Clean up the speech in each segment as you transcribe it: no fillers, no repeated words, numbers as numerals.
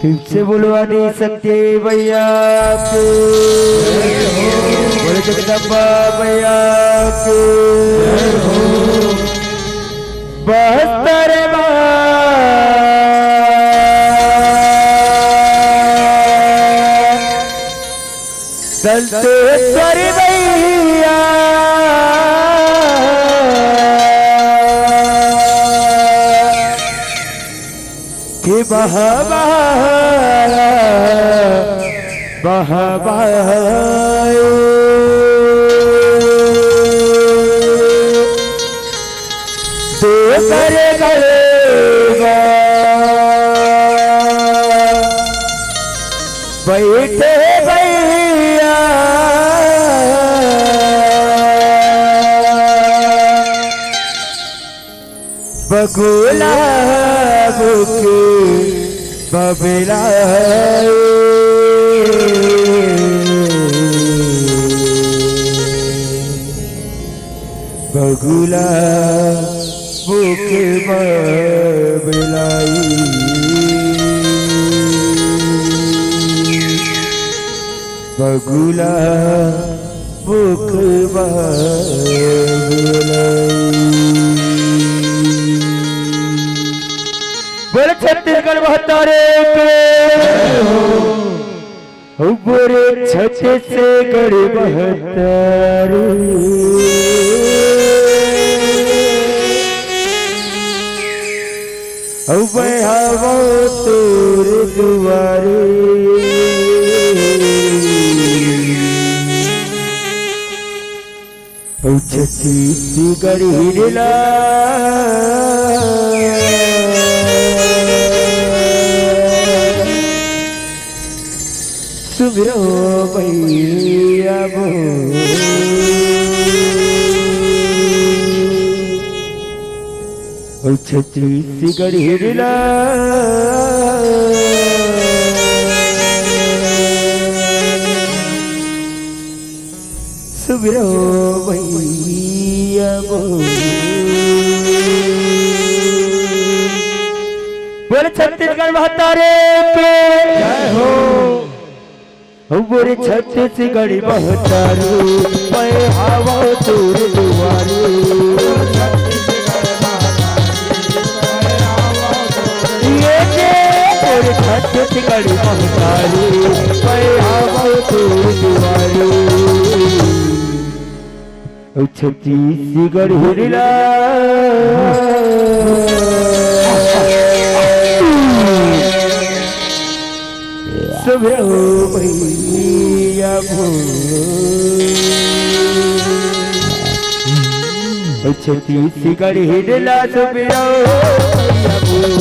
तुमसे बुलवा नहीं सकते भैया के बोले जगदम्बा भैया के बहत्तर दंतेश्वर भैया कि दूसरे गलेगा बैठे भैया बगुला बुके बबला बगुला बुके बबलाई बगुला बुक बोले छत्तीसगढ़ बहत्तारे बोरे छत्तीसगढ़ बहत्तारे बहावो तोर दुआरे छत्तीसगढ़ हिला सुबिरो भैया बो छत्तीसगढ़ हिला सुबिरो भैया बो बोले छत्तीसगढ़ बहत्तारे पे जय हो बोरे छत्तीसगढ़ बहत्तारू पे हवा तोर दुआरे ये जे बोरे छत्तीसगढ़ बहत्तारू पे हवा तोर दुआरे छत्तीसगढ़ हिला सुबिरो भैया भो छत्तीसगढ़ हिला सुबिरो भैया भो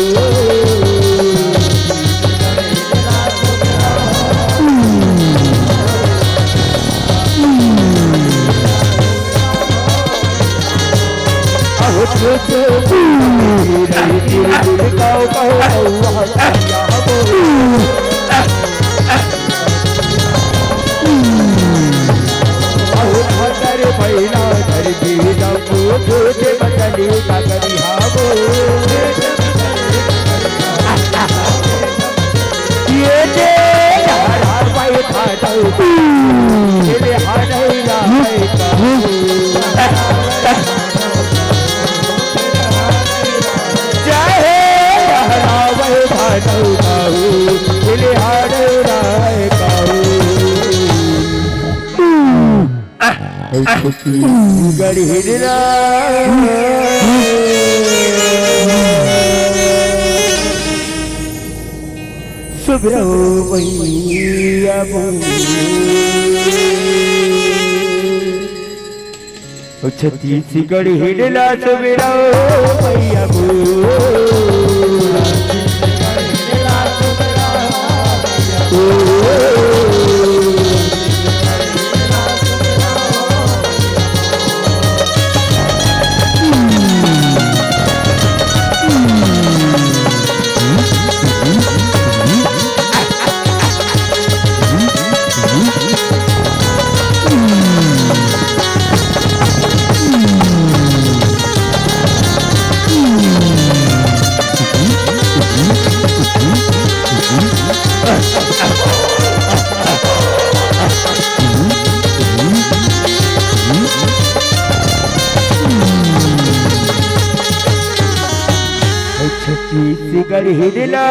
छत्तीसगढ़ हिला सुबिरो भैया बो छत्तीसगढ़ हिला सुबिरो भैया बो बिगड़ हिडला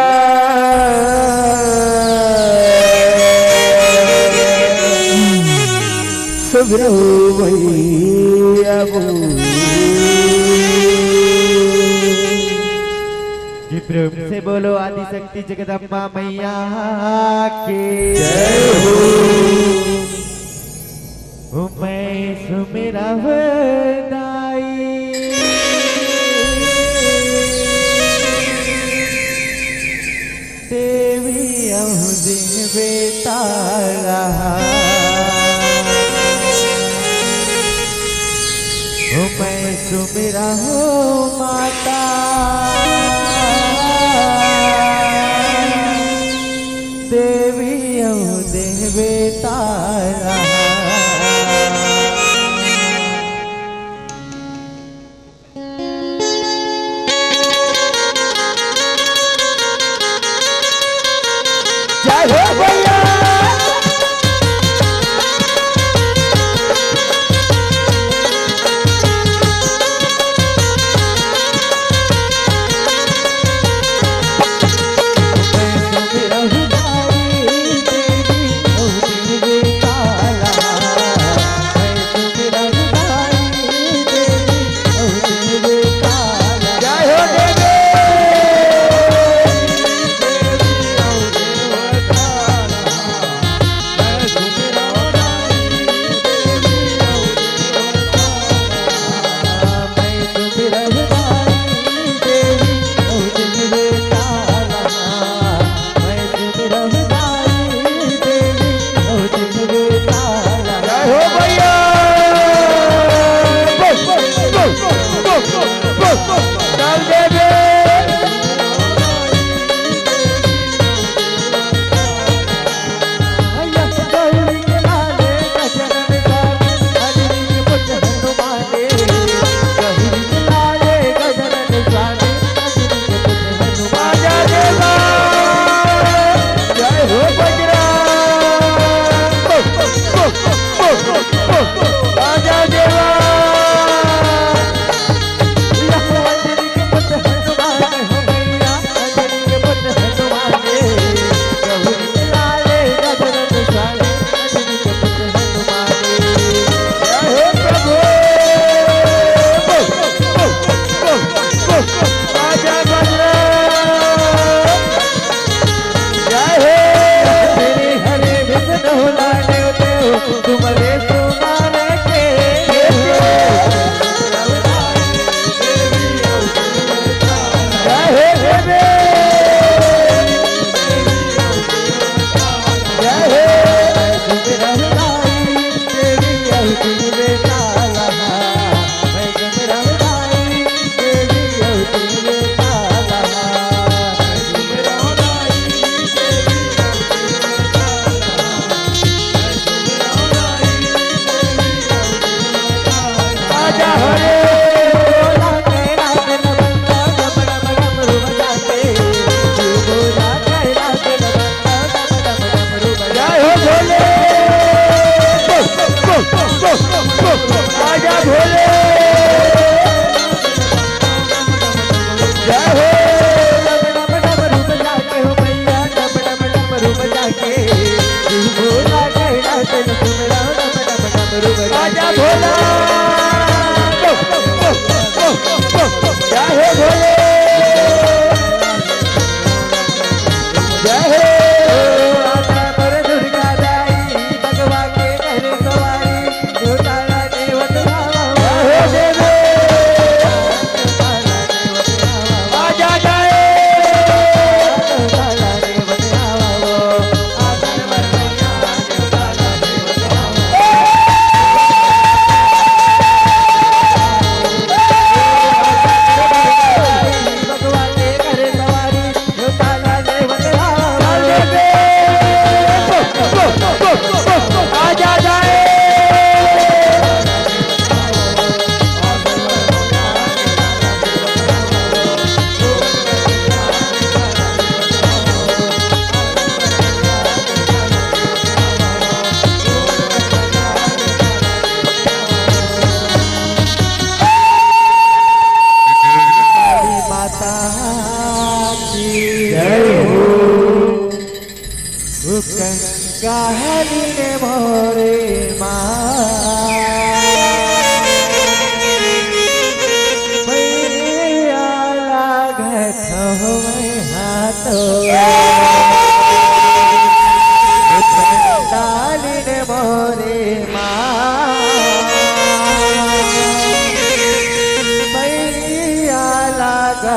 सुभरो भैया जी प्रेम से बोलो आदि शक्ति जगदम्बा मैया के जय हो। मैं सुमेरा वदाई देवी दिन बेटा मैं सुमेरा हो माता देवी दिन बेटा जय हो भैया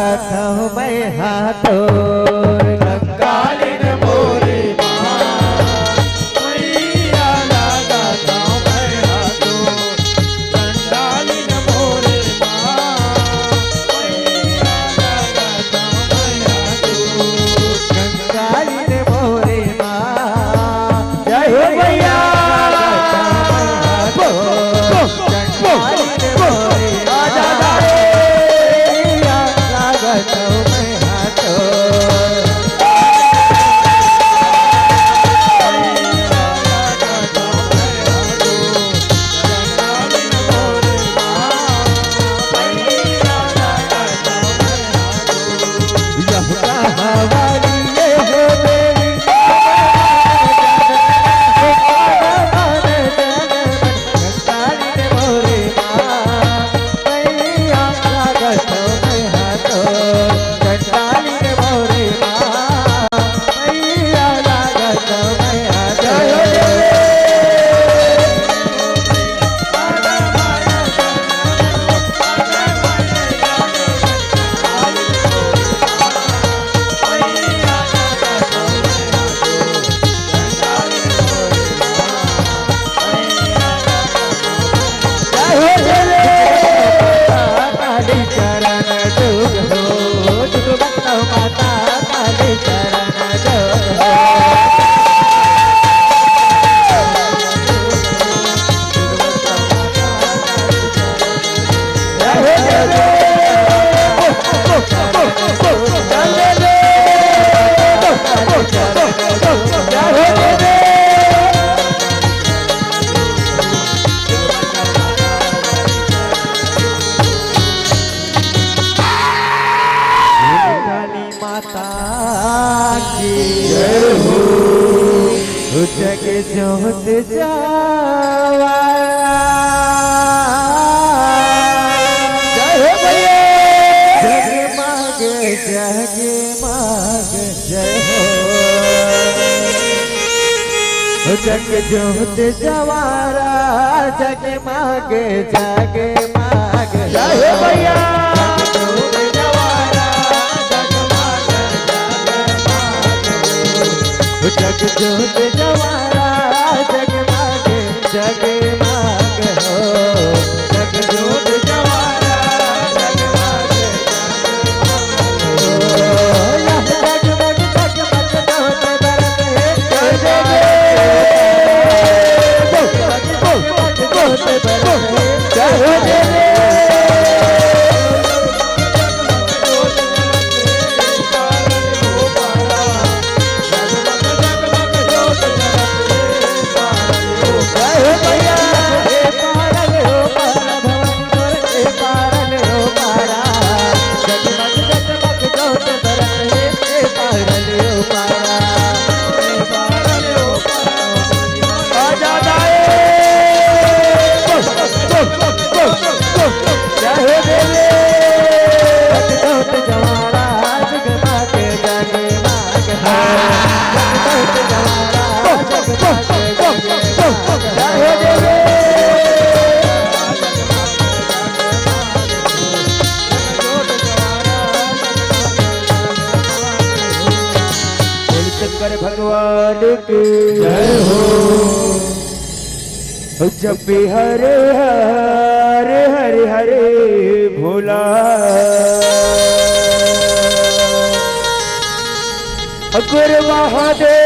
लगाता हूँ मैं हाथों कंकालिन मोरे मैया लगाता हूँ मैं हाथों कंकालिन मोरे मैया लगाता हूँ मैं हाथों कंकालिन मोरे जय हो भैया जग जोत जावा जय हो भैया जगमग जगमग जय हो जग जोत जवारा जगमग जगमग जय हो भैया जग जोत जवारा जगमग जगमग हो जग जोत जवारा जगमग जगमग जगमग जोत बरत है जय जगमग जोत बरत है जय हो शंकर भगवान की जय हो जब भी हरे हरे हरे हरे भोला गुरु महादेव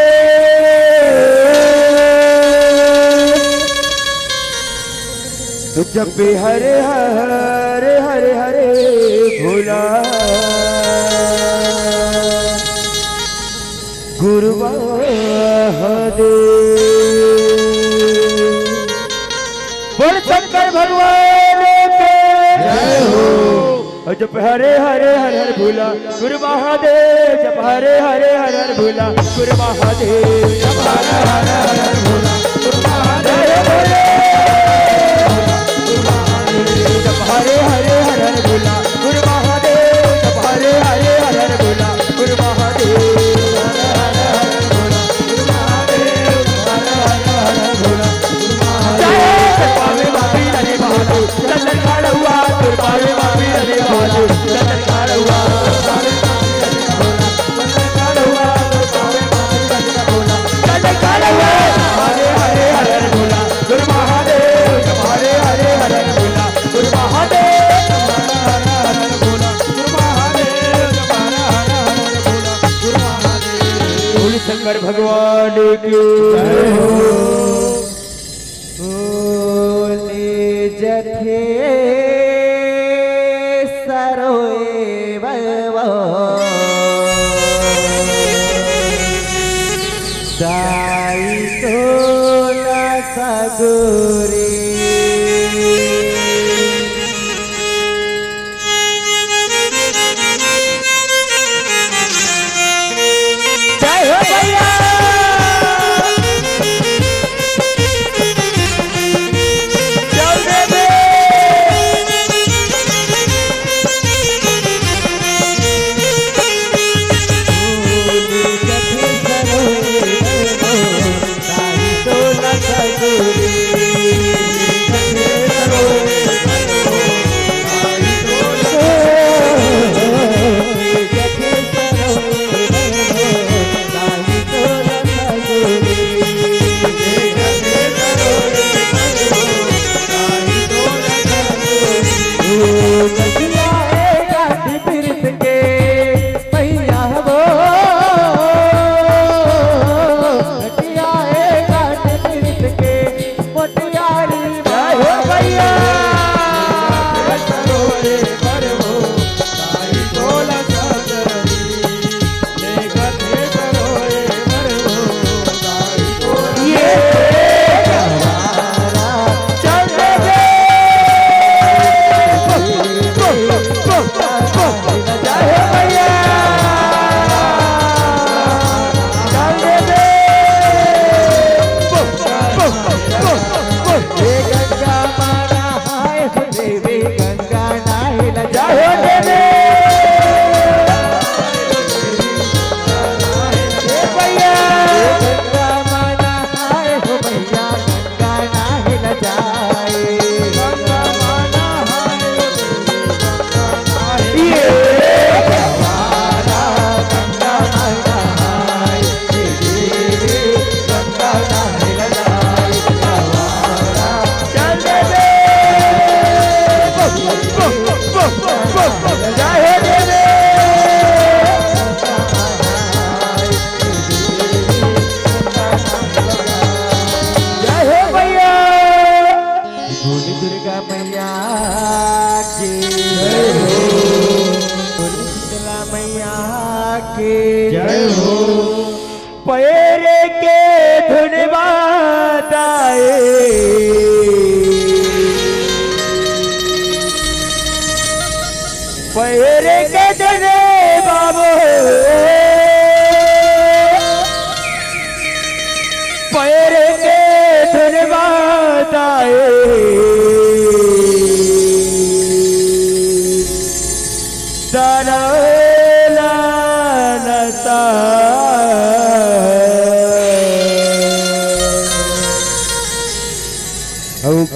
जब भी हरे हरे हरे हरे भोला गुरु महादेव बोल शंकर भगवान के जय हो जब हरे हरे हर हर भोला गुरु महादेव जब हरे हरे हर हर भोला गुरु महादेव जब हरे हरे हर हर भोला गुरु महादेव जब हरे हरे हर हर भोला गुरु महादेव जब हरे हरे हर हर भोला गुरु महादेव चंदन काढ़ हुआ शंकर भगवान की जय हो। जथे सरोए दाई तोला सगुरी जय हो भैया। जय हो। पैरे के धुन बाताए पैरे के धुन बाबू पैरे के धुन बाताए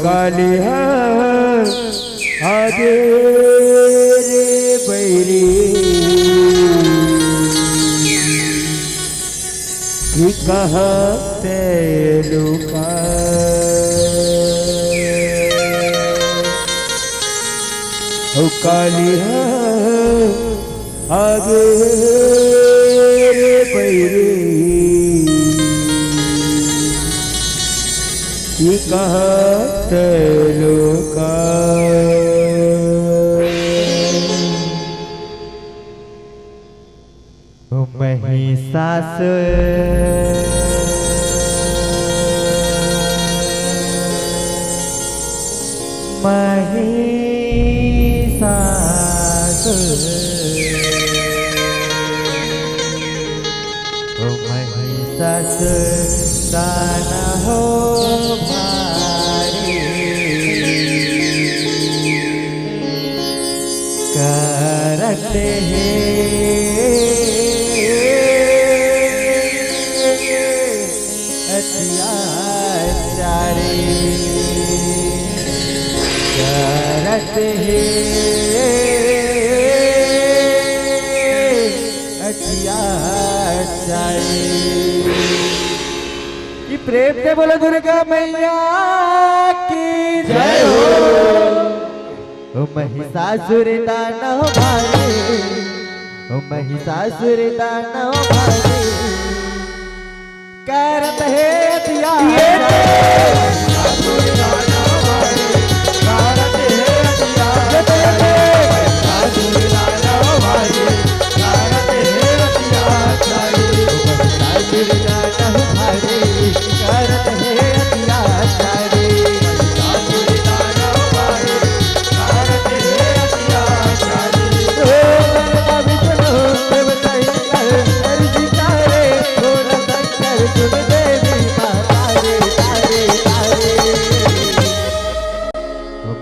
काली आगे रे बैरी कहते लुका काली आगे रे बैरी कहते लुका महिषासुर महिषासुर दाना हो भारी करते अत्याचारी करते अत्याचारी। प्रेम से बोलो दुर्गा मैया की जय हो। महिषासुर दानव भाई, महिषासुर दानव भाई करत है दिया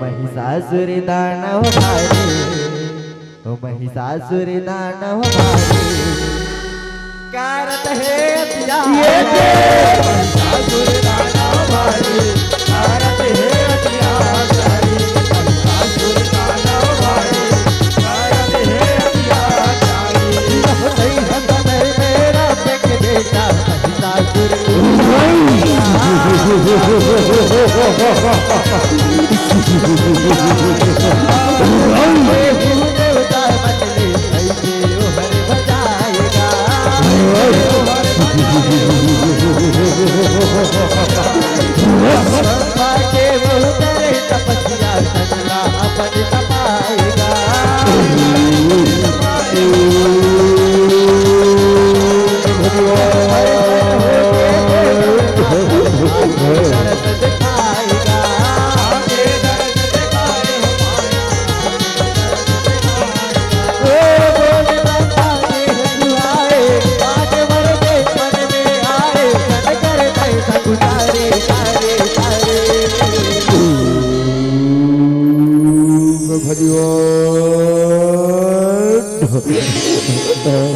महिषासुर दानव भारी, ओ महिषासुर दानव भारी, करत है दिया महिषासुर दानव भारी, करत है दिया महिषासुर दानव भारी, करत है दिया मेरा पेट बेटा महिषासुर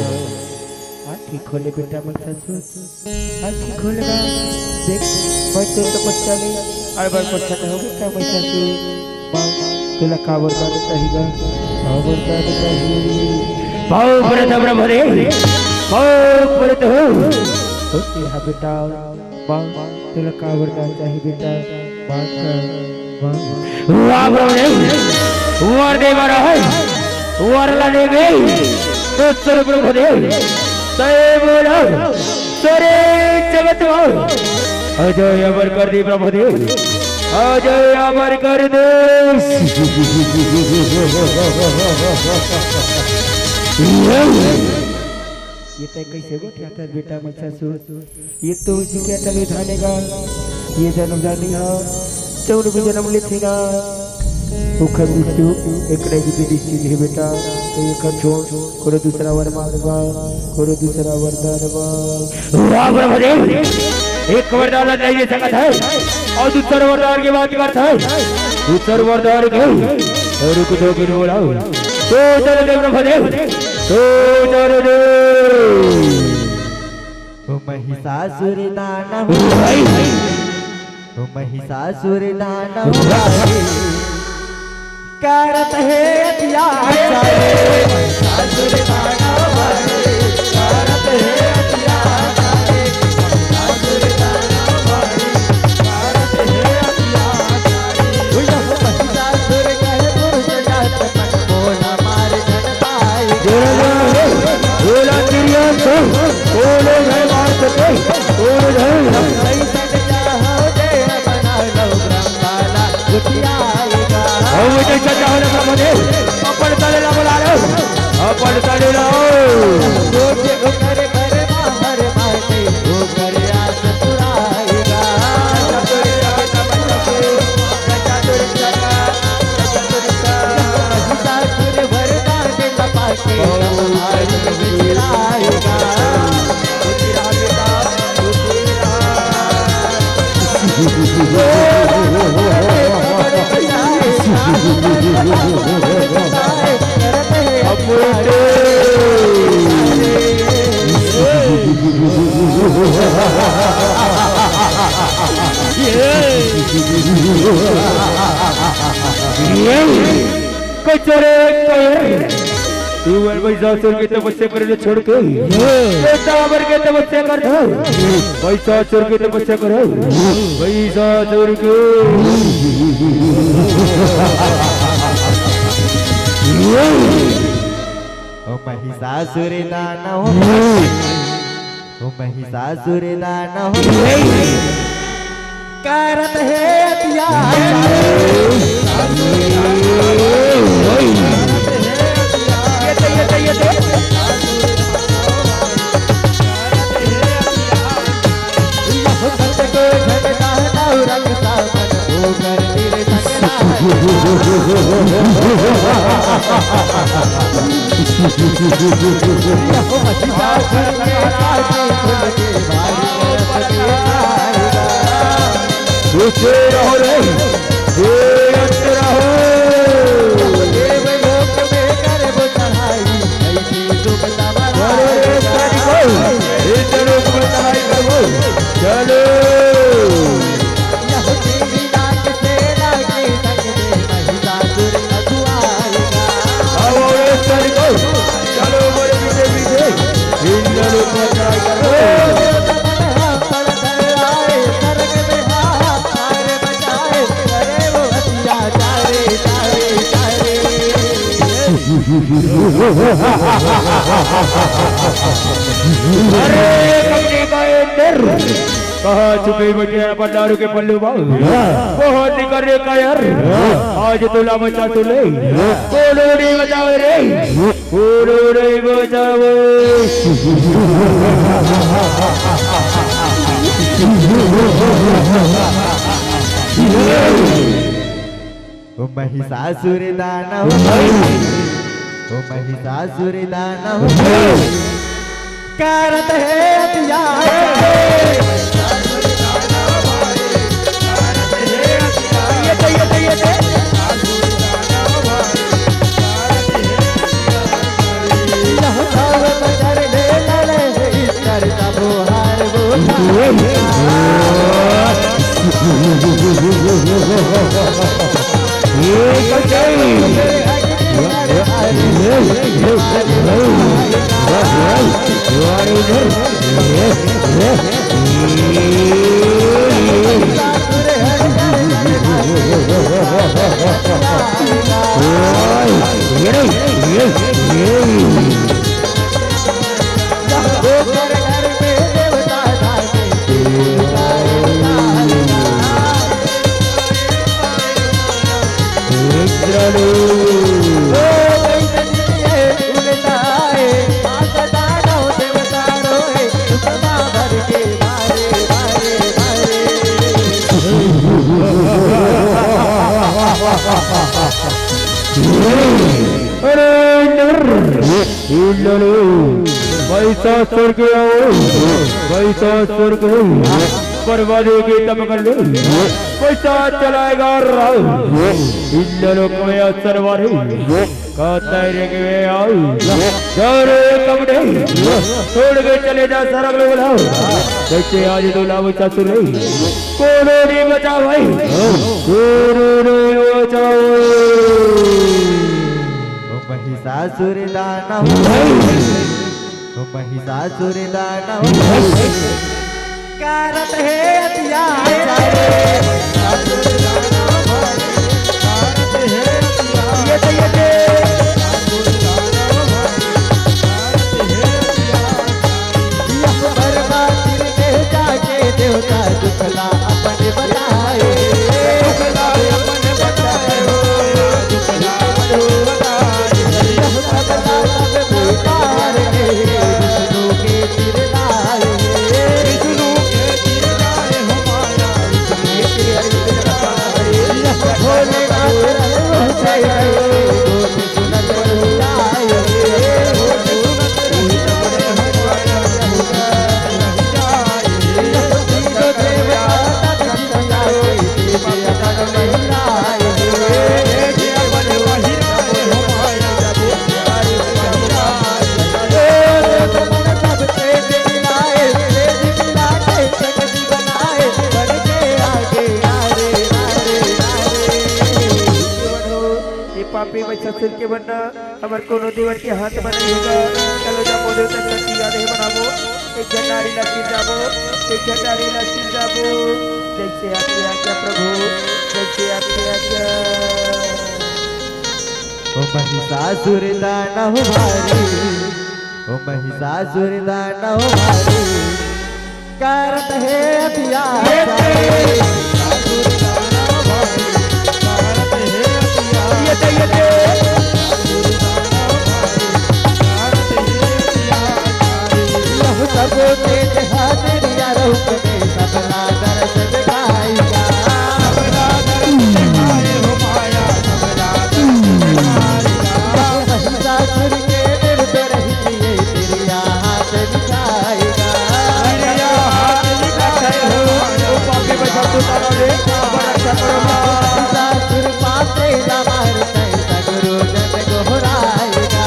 आँखें खोले बेटा महिषासुर, आँखें खोले ना देख मैं तो बच्चा नहीं अरे बार बच्चा नहीं हो बेटा महिषासुर माँ तुला का वरदान चाहिए वरदान चाहिए पाओ परत ब्रह्मदेव पाओ परत हो तेरा बेटा माँ तुला का वरदान चाहिए बेटा माँ का वाह ब्रह्मदेव वर देव रहे वरला देवी तो सर ब्रह्मदेव तय बोलो सरे जगत अजय अमर कर दे ब्रह्मदेव अजय अमर कर दे ये तय कैसे गोठिया था बेटा महिषासुर ये तो जी क्या तले धानेगा ये जन्म जानी है चौड़ भी जन्म लेती ना उखर मृत्यु एक निश्चित है बेटा एक छोड़ कोई दूसरा वर मांगवा कोई दूसरा वरदान वाह ब्रह्मदेव एक वरदान चाहिए सकत है और दूसरा वरदान की बात करता है दूसरा वरदान के रुक दो गिर बोलाओ तो चल दे ब्रह्मदेव तो चल दे ओ महिषासुर दानव ओ महिषासुर दानव करत है दिया महिषासुर दानव भारी, करत है दिया महिषासुर दानव भारी, करत है दिया महिषासुर कहे पुरुष जात मन बोला मार धन पाई बोला तिरिया तो बोले है मार सके बोले है सही सट जा हो दे बना लो ब्रह्माला उठियाएगा ओ बेटे चचा होने ब्रह्मदेव अपन तले ला बुला लो अपन तले लाओ रोजे उकर कर बाहर बाटे उकर आस पुराएगा महिषासुर वरदान लपाके आज विचराएगा उतरा बेटा तू महिषासुर की तपस्या कर छोड़ के बेटावर के तपस्या कर महिषासुर की तपस्या करो महिषासुर को महिषासुर दानव ओ महिषासुर दानव करत है कहा छुपे बैठे दारू के पल्लू बाबू बहुत निकर रे का यार आज तुला बचा तू ले कोलोड़ी बजाओ रे कोलोड़ी बजाओ ओ महिषासुर दानव ओ महिषासुर दानव करत है महिषासुर के महिषासुर को बर्बादी की तब कर लो पैसा चलाएगा इन लोग में असर वाले कहता है कि वे आओ कपड़े छोड़ के चले जा सारा लोग बुलाओ देखते आज तो लाभ चासुर कोनो नहीं बचाओ भाई कोनो नहीं बचाओ महिषासुर दानव ओ महिषासुर दानव करत है देवता दुखला अपने बताए पापी महिषासुर के बनना हमार कोनो देवर के हाथ बनाएगा चलो जा मोदे तक लकी याद है बनाबो एक झंडारी लकी जाबो एक झंडारी लकी जाबो जैसे आपकी आज्ञा प्रभु जैसे आपकी आज्ञा ओ महिषासुर दानव भारी ओ महिषासुर दानव भारी करत है अत्याचार सब तेज हाजिरिया रूप में सबला दर्श दिखाएगा महिषासुर के निर्दय रहिए तेरिया हाथ दिखाएगा महिषासुर पासे न मारते सगरो जन गोहराएगा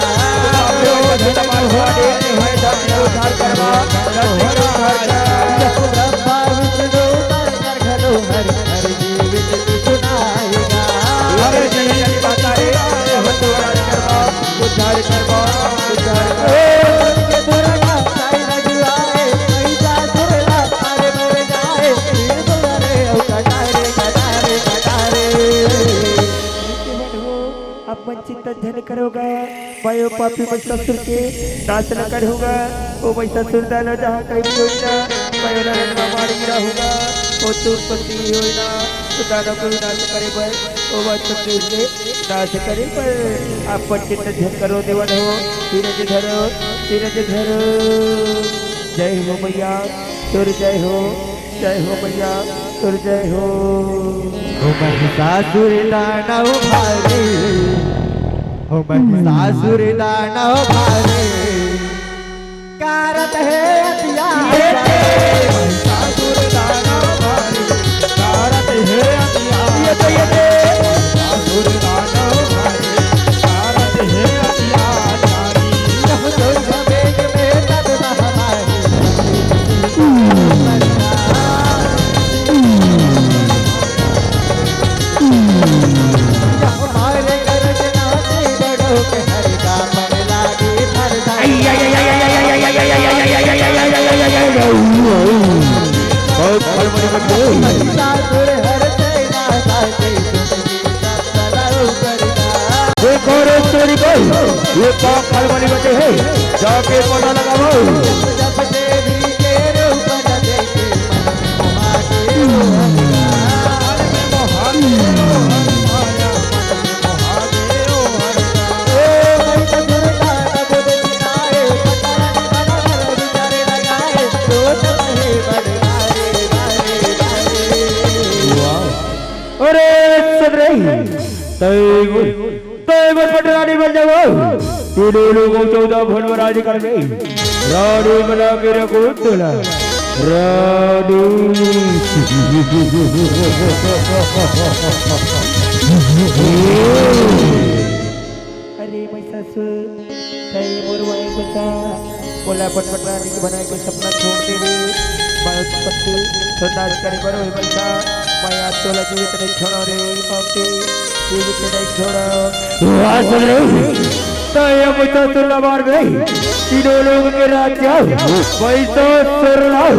ब्रह्मा विष्णु कर घनो हर हर जीवित सुनाएगा दुर्गा साई लगुआए महिषासुर ला मारे मर जाए वीर दुलारे ओ कटारे कटारे कटारे अपन चित्त धन करोगा वायु पापी महिषासुर के नाश न करूंगा वो महिषासुर दानव जहाँ कहीं भी होगा वायु नरक मार गिरा होगा वो तो उत्पत्ति होना तो दानव को नाश करे पर वो वास्तव से नाश करे पर अपन चित्त धन करो देवन हो धीरज धरो जय हो मैया तुर जय हो मैया तुर जय हो ओ महिषासुर दानव भारी ओ महिषासुर दानव भारी करत है अत्याचार महिषासुर दानव भारी करत है अत्याचार महिषासुर दानव भारी करत है अत्याचार यह दुर्ग वेग में तब न हमारी हमारे गर्जना से बड़ो के हर का मन लागे हर महिषासुर हर सेना साथे सुनगी सब तलाओ करता देखो रे तेरी कोई ये पाप फलवानी बचे है जाके पता लगाओ जब देवी के रूप न देखे मन अरे सदरे तय पटरानी बन जाओ तीनों लोगों 14 भवन राजी कर गई रानी बना के रखो तुला रानी अरे महिषासुर तय मोरवाए बता बोला पटरानी के बनाए के सपना छोड़ दे रे उत्पत्ति तो नाश करे बरो महिषा माया तोला जीवित नहीं छोड़ो रे पापी जीवित नहीं छोड़ो तो ये मुझे तुला मार गई तीनों लोग के राज्य पैसा सुर लाओ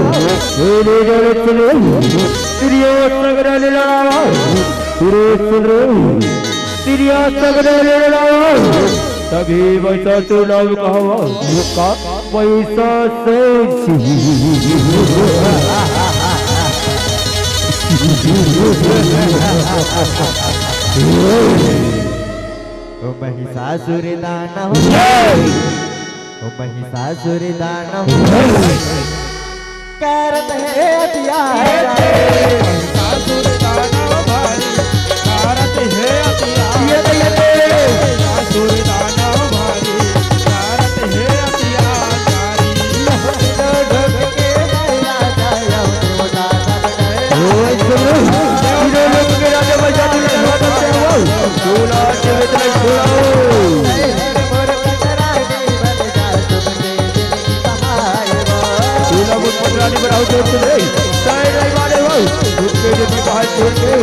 तेरे जोड़े चले तिरियो सगरा ले लड़ाओ तेरे सुन तिरिया सगरा ले लड़ाओ तभी पैसा तुला कहो का पैसा से ओ महिषासुर दानव ओ महिषासुर दानव करत है अत्याचार महिषासुर दानव भारी करत है अत्याचार महिषासुर दानव भारी करत है अत्याचार ढोक के नया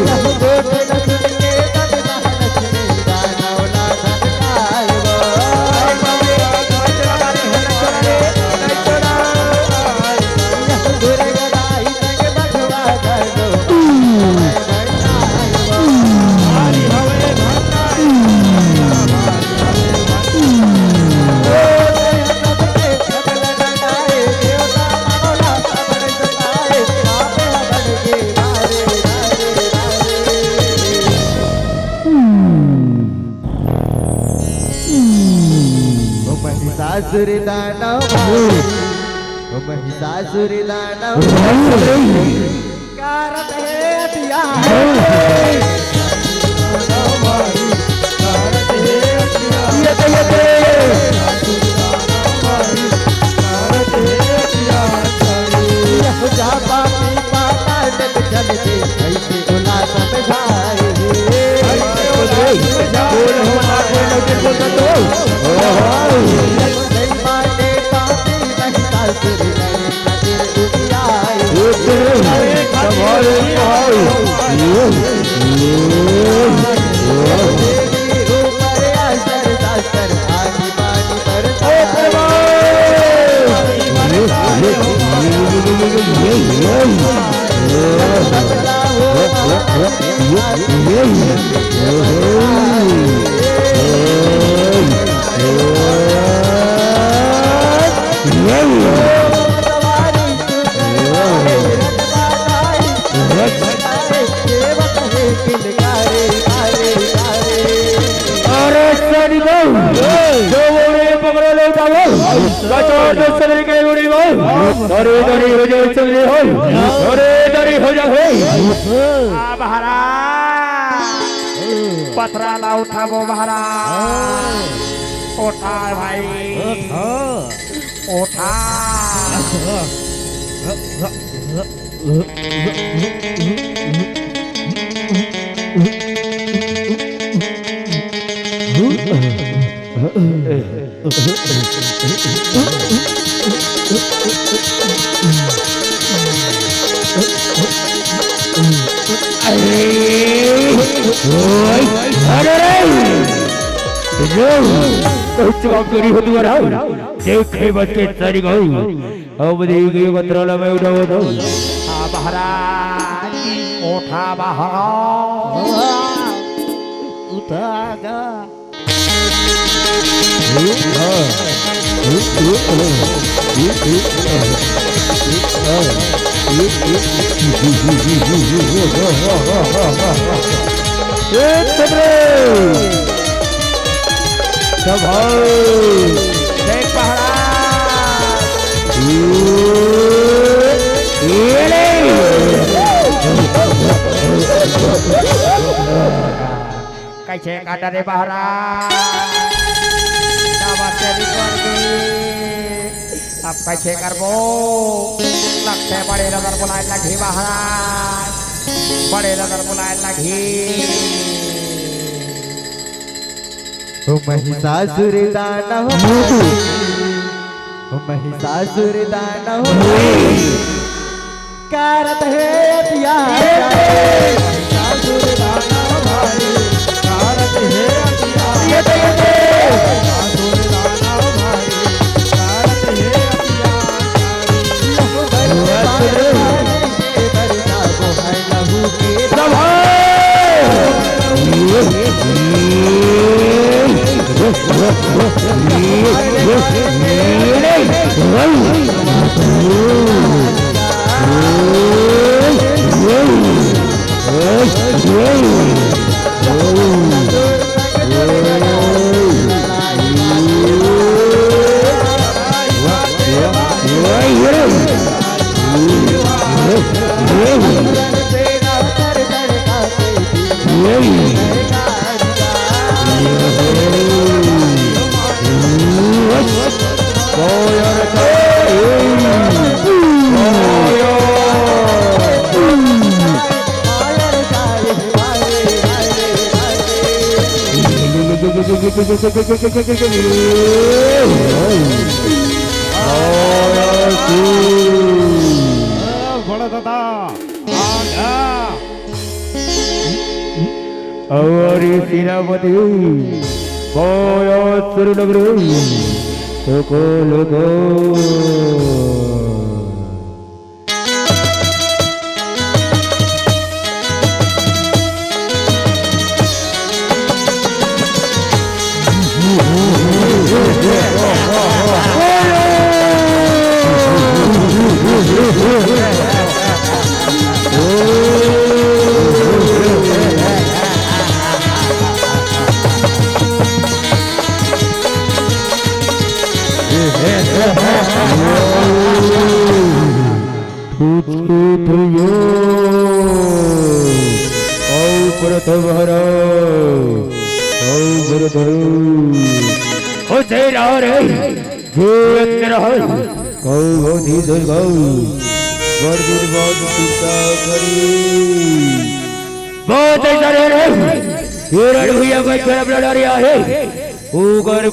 जायो देवता सब महिषासुर दानव भाई ओ महिषासुर दानव कारत है हथियार जा पापी पाताल में चलते ऐसे उला समझाए माने पापी महिषासुर लड़े खातिर दुनियाए ऊपर असर दासर आनी बानी बरसा पथरा ना उठावो महाराज उठा भाई उठा चौकड़ी हो तुम्हारा देखे बच के सारी गई अब देख गई बतराला में उठा तो महाराज उठा महाराज उठागा देख कैसे काटा रे महाराज अब कैसे करबो लगते बड़े नजर बुलाए लगी महाराज बड़े नजर बुलाए लगी महिषासुर दानव महिषासुर दानव कारत है हथियार महिषासुर दानव भाई कारत है हथियार महिषासुर दानव भाई कारत है हथियार बरसा को है लहू के बड़ा दादा और सेनापति लोको लोको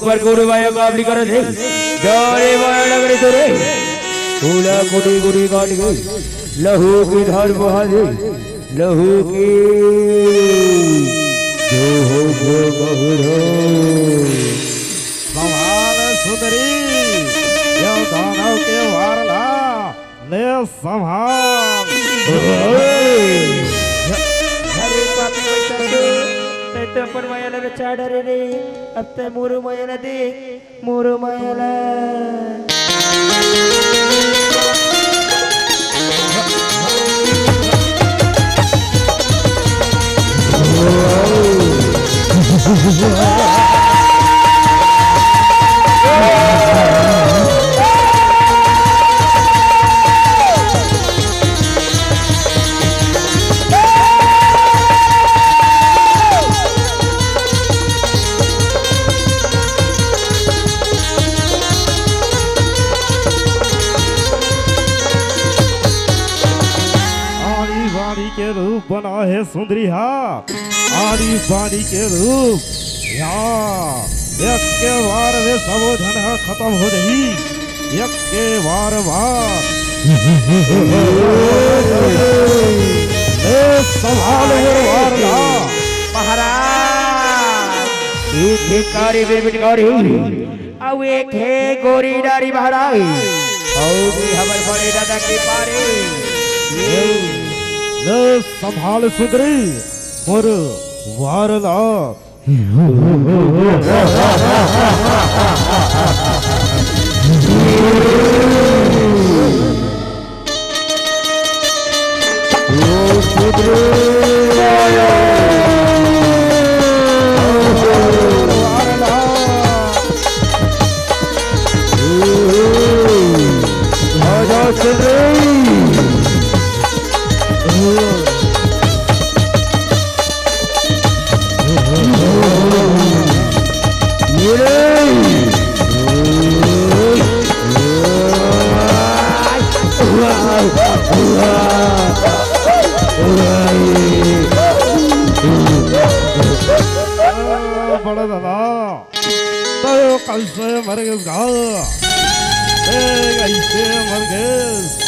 पर गुरुवाया काबली कर दे डरे वाया लगरे तो रे फूला गुड़ी गुड़ी काट गई लहू की धार बहा दे लहू की जो हो गो गहरो संभाल सुंदरी यो दानव के वारला ले संभाल अरे पापी बच्चा तो पण मायाला चाड रे अब ते मोरू मायाला दे मोरू मायाला के रूप बना है सुंदरी हा आरी बारी के रूप एक के वार में सबोधन खत्म हो रही एक के वार संभाल वार महाराज एक कारी बेबिटकारी अब एक है गोरी डारी महाराज और भी हमारे बड़े दादा के पारे संभाल सुंदरी और वारला बड़ा दादा तो कल से मर गया ऐसे मर गए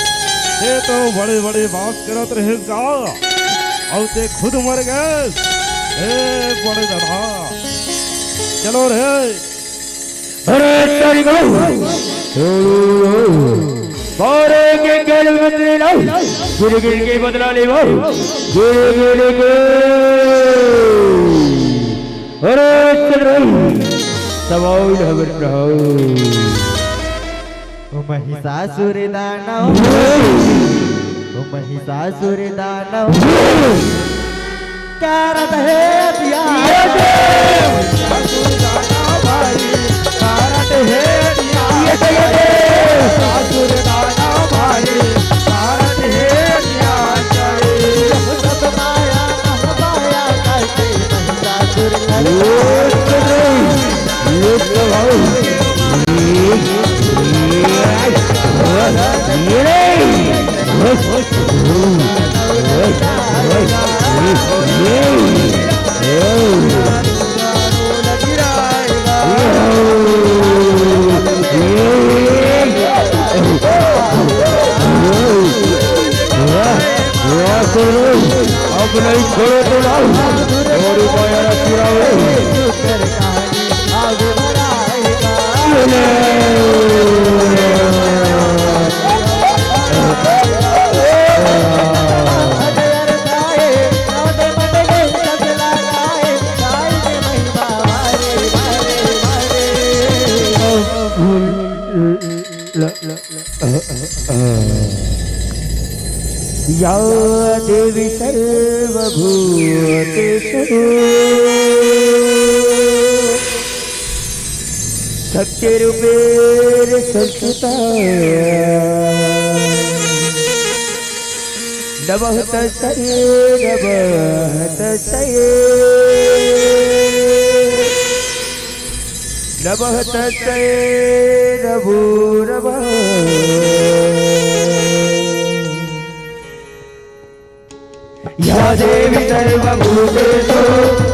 ये तो बड़े बड़े बात करत रहेगा और ते खुद मर गए बड़े दादा चलो रे अरे तेरी गौ बारे के गल बदले लो गिर गिर के बदला ले वो गिर गिर के अरे तेरे सवाल हबर रहो महिषासुर दानव महिषासुर दानव क्या रत है दिया महिषासुर दानव भाई कारत है दिया महिषासुर दानव भाई कारत है दिया सब माया करके महिषासुर अब नहीं छोड़ो तो लाओ और माया चिराओ या देवी सर्वभूतेषु शक्ति रूपेर संस्कृता नमः तस्यै नमः तस्यै नमो नमः या देवी सर्वभूतेषु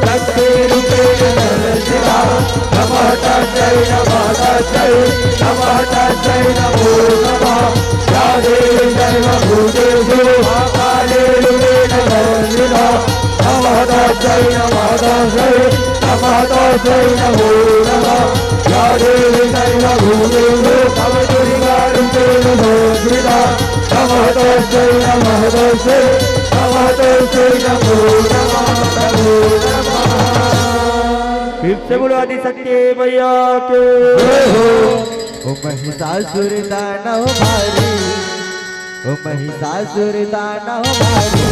शक्तिरूपेण संस्थिता नमः तस्यै नमः तस्यै नमो नमः या देवी सर्वभूतेषु कालेरूपेण संस्थिता नमः तस्यै नमो नमः या देवी सर्वभूतेषु कवचुरिकारूपेण संस्थिता नमः तस्यै नमो नमः फिर से बोलो आदि सत्य भैया के ओ महिषासुर दानव भारी ओ महिषासुर दानव भारी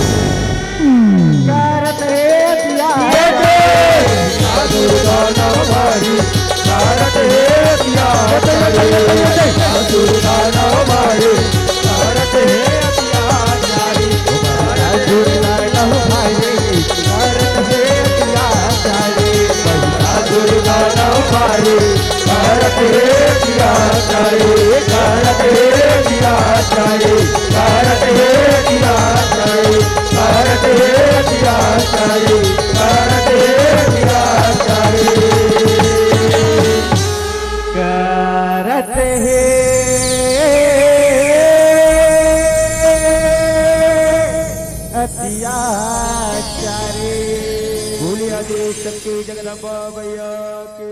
कारत हे दिया महिषासुर दानव भारी कारत हे दिया महिषासुर दानव भारी कारत हे दिया महिषासुर दानव भारी कारत हे दिया महिषासुर दानव भारी कारत हे दिया कारत हे दिया कारत हे दिया कारत हे दिया कारत हे दिया करत हे अत्याचारी बोलिए आदि शक्ति जगदम्बा भैया की